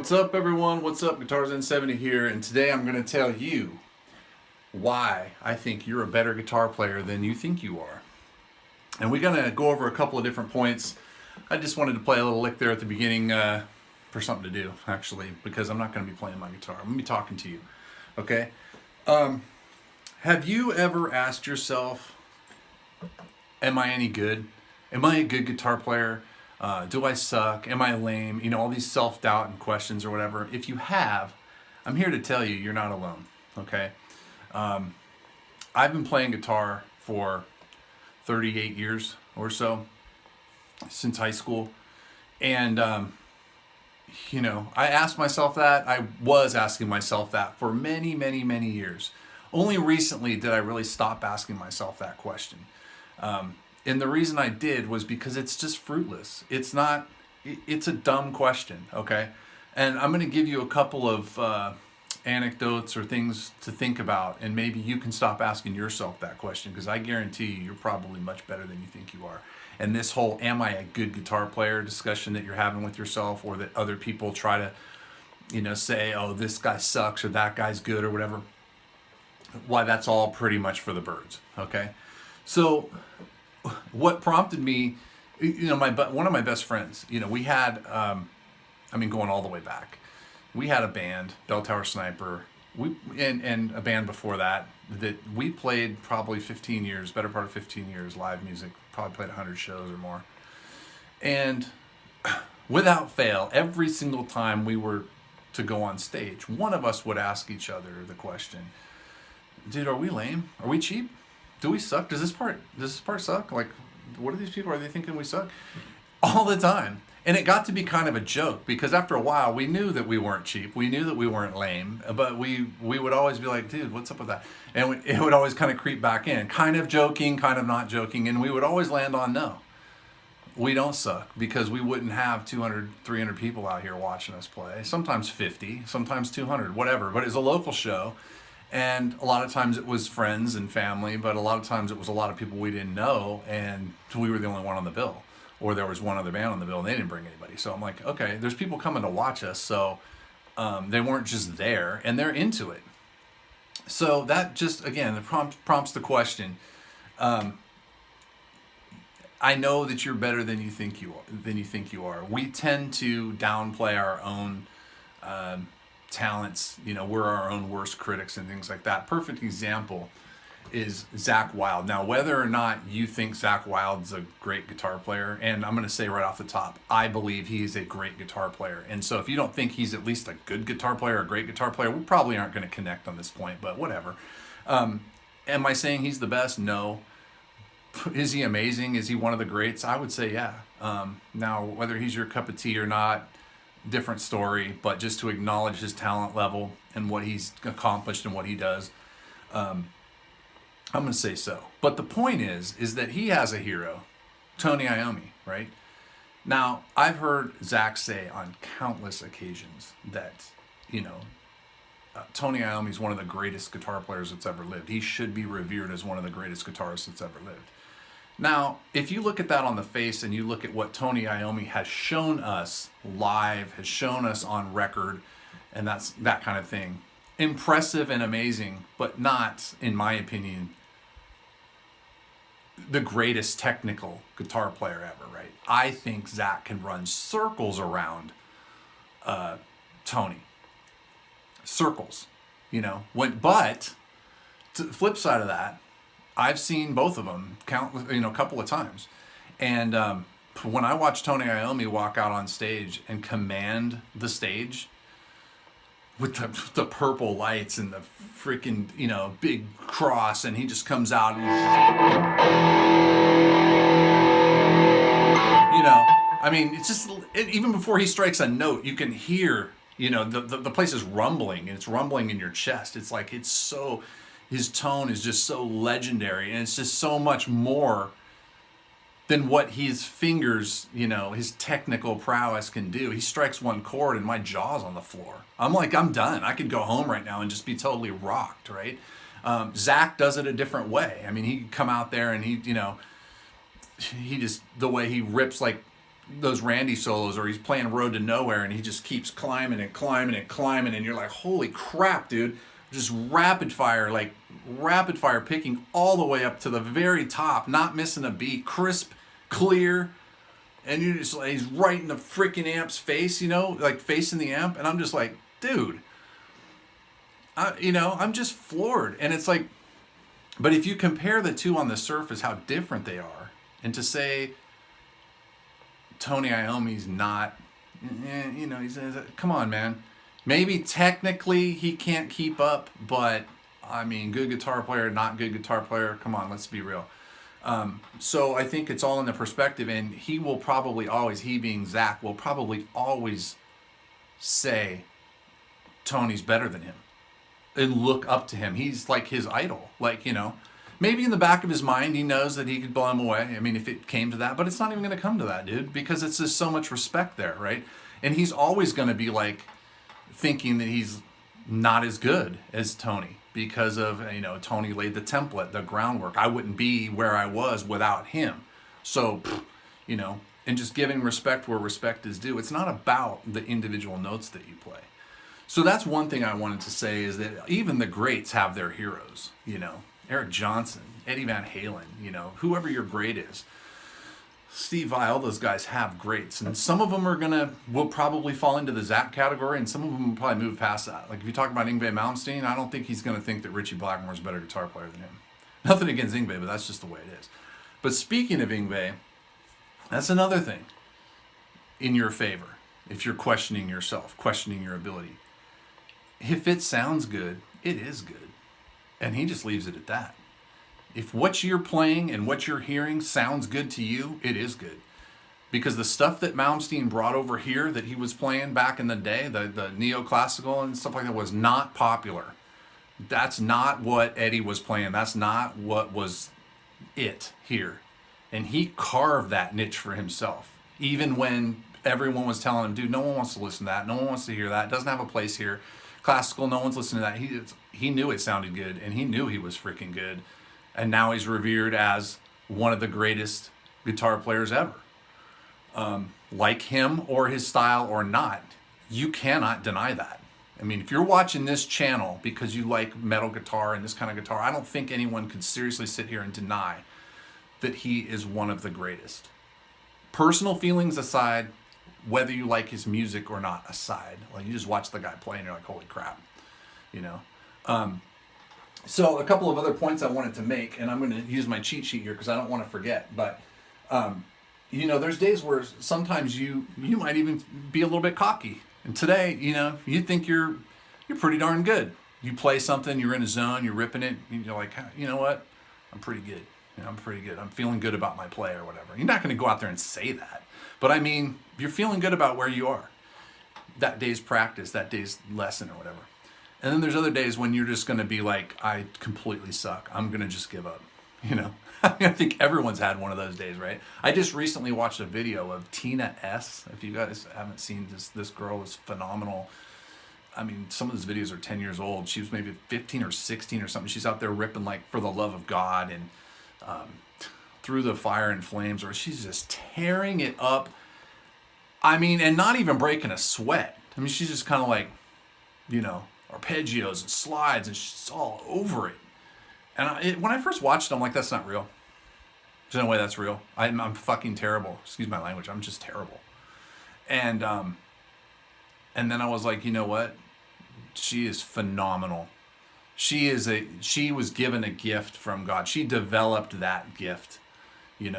What's up, everyone? What's up? Guitars N70 here, and today I'm going to tell you why I think you're a better guitar player than you think you are. And we're going to go over a couple of different points. I just wanted to play a little lick there at the beginning for something to do, actually, because I'm not going to be playing my guitar. I'm going to be talking to you, okay? Have you ever asked yourself, am I any good? Am I a good guitar player? Do I suck? Am I lame? You know, all these self-doubt and questions or whatever. If you have, I'm here to tell you, you're not alone, okay? I've been playing guitar for 38 years or so, since high school. And, you know, I asked myself that. I was asking myself that for many, many, many years. Only recently did I really stop asking myself that question. And the reason I did was because it's just fruitless. It's a dumb question, okay? And I'm going to give you a couple of anecdotes or things to think about, and maybe you can stop asking yourself that question, because I guarantee you're probably much better than you think you are. And this whole am I a good guitar player discussion that you're having with yourself, or that other people try to, you know, say, oh, this guy sucks or that guy's good or whatever, why, that's all pretty much for the birds, okay? So what prompted me, you know, one of my best friends, you know, we had, going all the way back, we had a band, Bell Tower Sniper, and a band before that we played probably 15 years, better part of 15 years, live music, probably played 100 shows or more. And without fail, every single time we were to go on stage, one of us would ask each other the question, dude, are we lame? Are we cheap? Do we suck? Does this part suck? Like, what are these people? Are they thinking we suck? All the time. And it got to be kind of a joke, because after a while we knew that we weren't cheap. We knew that we weren't lame, but we would always be like, dude, what's up with that? And it would always kind of creep back in, kind of joking, kind of not joking. And we would always land on no. We don't suck, because we wouldn't have 200, 300 people out here watching us play. Sometimes 50, sometimes 200, whatever. But it's a local show. And a lot of times it was friends and family, but a lot of times it was a lot of people we didn't know, and we were the only one on the bill. Or there was one other band on the bill and they didn't bring anybody. So I'm like, okay, there's people coming to watch us, so they weren't just there, and they're into it. So that just, again, it prompts the question. I know that you're better than you think you are. We tend to downplay our own talents. You know, we're our own worst critics and things like that. Perfect example is Zakk Wylde. Now, whether or not you think Zakk Wylde's a great guitar player, and I'm going to say right off the top, I believe he is a great guitar player. And so if you don't think he's at least a good guitar player, a great guitar player, we probably aren't going to connect on this point, but whatever. Am I saying he's the best? No. Is he amazing? Is he one of the greats? I would say yeah. Now, whether he's your cup of tea or not, different story, but just to acknowledge his talent level and what he's accomplished and what he does, I'm going to say so. But the point is that he has a hero, Tony Iommi, right? Now, I've heard Zakk say on countless occasions that, you know, Tony Iommi is one of the greatest guitar players that's ever lived. He should be revered as one of the greatest guitarists that's ever lived. Now, if you look at that on the face and you look at what Tony Iommi has shown us live, has shown us on record, and that's that kind of thing, impressive and amazing, but not, in my opinion, the greatest technical guitar player ever, right? I think Zakk can run circles around Tony. Circles, you know. But to the flip side of that, I've seen both of them a couple of times. And when I watch Tony Iommi walk out on stage and command the stage with the purple lights and the freaking, you know, big cross, and he just comes out and, you know, I mean, it's just, even before he strikes a note, you can hear, you know, the place is rumbling, and it's rumbling in your chest. It's like, it's so, his tone is just so legendary, and it's just so much more than what his fingers, you know, his technical prowess can do. He strikes one chord and my jaw's on the floor. I'm like, I'm done. I could go home right now and just be totally rocked, right? Zakk does it a different way. I mean, he can come out there and he, you know, he just, the way he rips like those Randy solos, or he's playing Road to Nowhere, and he just keeps climbing and climbing and climbing, and you're like, holy crap, dude! Just rapid fire picking all the way up to the very top, not missing a beat, crisp, clear, and you just like, he's right in the freaking amp's face, like facing the amp, and I'm just like, dude, I'm just floored, and it's like, but if you compare the two on the surface, how different they are, and to say Tony Iommi's not, come on, man. Maybe technically he can't keep up, but I mean, good guitar player, not good guitar player. Come on, let's be real. So I think it's all in the perspective, and he will probably always, he being Zach, will probably always say Tony's better than him and look up to him. He's like his idol. Like, maybe in the back of his mind, he knows that he could blow him away. I mean, if it came to that, but it's not even going to come to that, dude, because it's just so much respect there, right? And he's always going to be like thinking that he's not as good as Tony because of, Tony laid the template, the groundwork. I wouldn't be where I was without him. So, and just giving respect where respect is due. It's not about the individual notes that you play. So that's one thing I wanted to say, is that even the greats have their heroes, Eric Johnson, Eddie Van Halen, whoever your great is. Steve Vai, all those guys have greats, and some of them will probably fall into the Zach category, and some of them will probably move past that. Like if you talk about Yngwie Malmsteen, I don't think he's going to think that Ritchie Blackmore's a better guitar player than him. Nothing against Yngwie, but that's just the way it is. But speaking of Yngwie, that's another thing in your favor if you're questioning yourself, questioning your ability. If it sounds good, it is good. And he just leaves it at that. If what you're playing and what you're hearing sounds good to you, it is good. Because the stuff that Malmsteen brought over here that he was playing back in the day, the neoclassical and stuff like that, was not popular. That's not what Eddie was playing. That's not what was it here. And he carved that niche for himself. Even when everyone was telling him, dude, no one wants to listen to that. No one wants to hear that. It doesn't have a place here. Classical, no one's listening to that. He knew it sounded good, and he knew he was freaking good. And now he's revered as one of the greatest guitar players ever. Like him or his style or not, you cannot deny that. I mean, if you're watching this channel because you like metal guitar and this kind of guitar, I don't think anyone could seriously sit here and deny that he is one of the greatest. Personal feelings aside, whether you like his music or not aside, like you just watch the guy play and you're like, holy crap, So a couple of other points I wanted to make, and I'm going to use my cheat sheet here because I don't want to forget. But, there's days where sometimes you might even be a little bit cocky. And today, you think you're pretty darn good. You play something, you're in a zone, you're ripping it, and you're like, you know what? I'm pretty good. I'm pretty good. I'm feeling good about my play or whatever. You're not going to go out there and say that. But I mean, you're feeling good about where you are. That day's practice, that day's lesson or whatever. And then there's other days when you're just going to be like, I completely suck. I'm going to just give up. I think everyone's had one of those days, right? I just recently watched a video of Tina S. If you guys haven't seen this girl is phenomenal. I mean, some of those videos are 10 years old. She was maybe 15 or 16 or something. She's out there ripping like For the Love of God and Through the Fire and Flames, or she's just tearing it up. I mean, and not even breaking a sweat. I mean, she's just kind of like, arpeggios and slides, and she's all over it. And when I first watched it, I'm like, that's not real. There's no way that's real. I'm fucking terrible. Excuse my language. I'm just terrible. And then I was like, you know what? She is phenomenal. She was given a gift from God. She developed that gift, and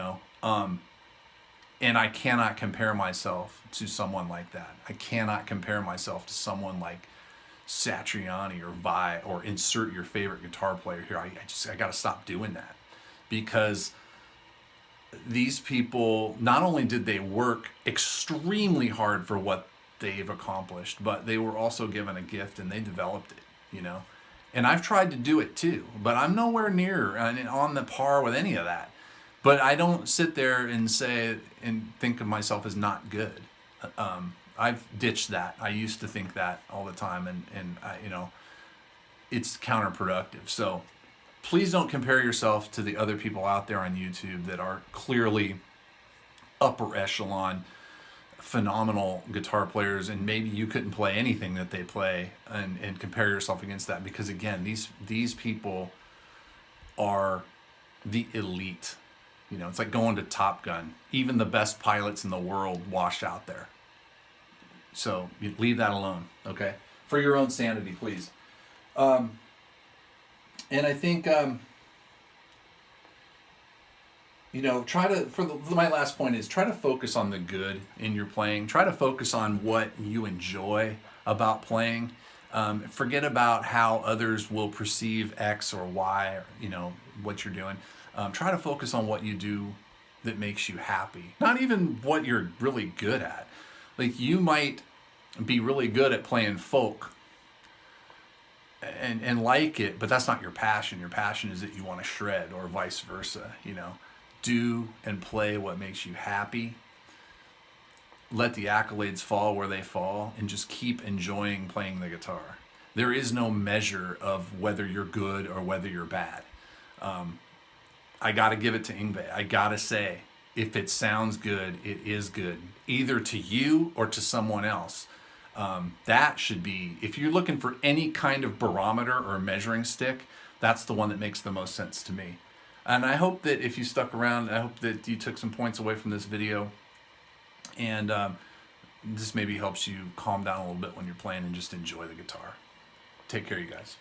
I cannot compare myself to someone like that. I cannot compare myself to someone like Satriani or Vai, or insert your favorite guitar player here. I got to stop doing that, because these people, not only did they work extremely hard for what they've accomplished, but they were also given a gift and they developed it, And I've tried to do it too, but I'm nowhere near on the par with any of that. But I don't sit there and say and think of myself as not good. I've ditched that. I used to think that all the time, and it's counterproductive. So please don't compare yourself to the other people out there on YouTube that are clearly upper echelon, phenomenal guitar players, and maybe you couldn't play anything that they play, and compare yourself against that, because again, these people are the elite. You know, it's like going to Top Gun. Even the best pilots in the world wash out there. So you leave that alone, okay? For your own sanity, please. And I think, you know, my last point is try to focus on the good in your playing. Try to focus on what you enjoy about playing. Forget about how others will perceive X or Y, or, you know, what you're doing. Try to focus on what you do that makes you happy. Not even what you're really good at. Like, you might be really good at playing folk and like it, but that's not your passion. Your passion is that you want to shred, or vice versa, you know. Do and play what makes you happy. Let the accolades fall where they fall, and just keep enjoying playing the guitar. There is no measure of whether you're good or whether you're bad. I got to give it to Yngwie. I got to say, if it sounds good, it is good, either to you or to someone else. That should be, if you're looking for any kind of barometer or measuring stick, that's the one that makes the most sense to me. And I hope that if you stuck around, I hope that you took some points away from this video, and this maybe helps you calm down a little bit when you're playing and just enjoy the guitar. Take care, you guys.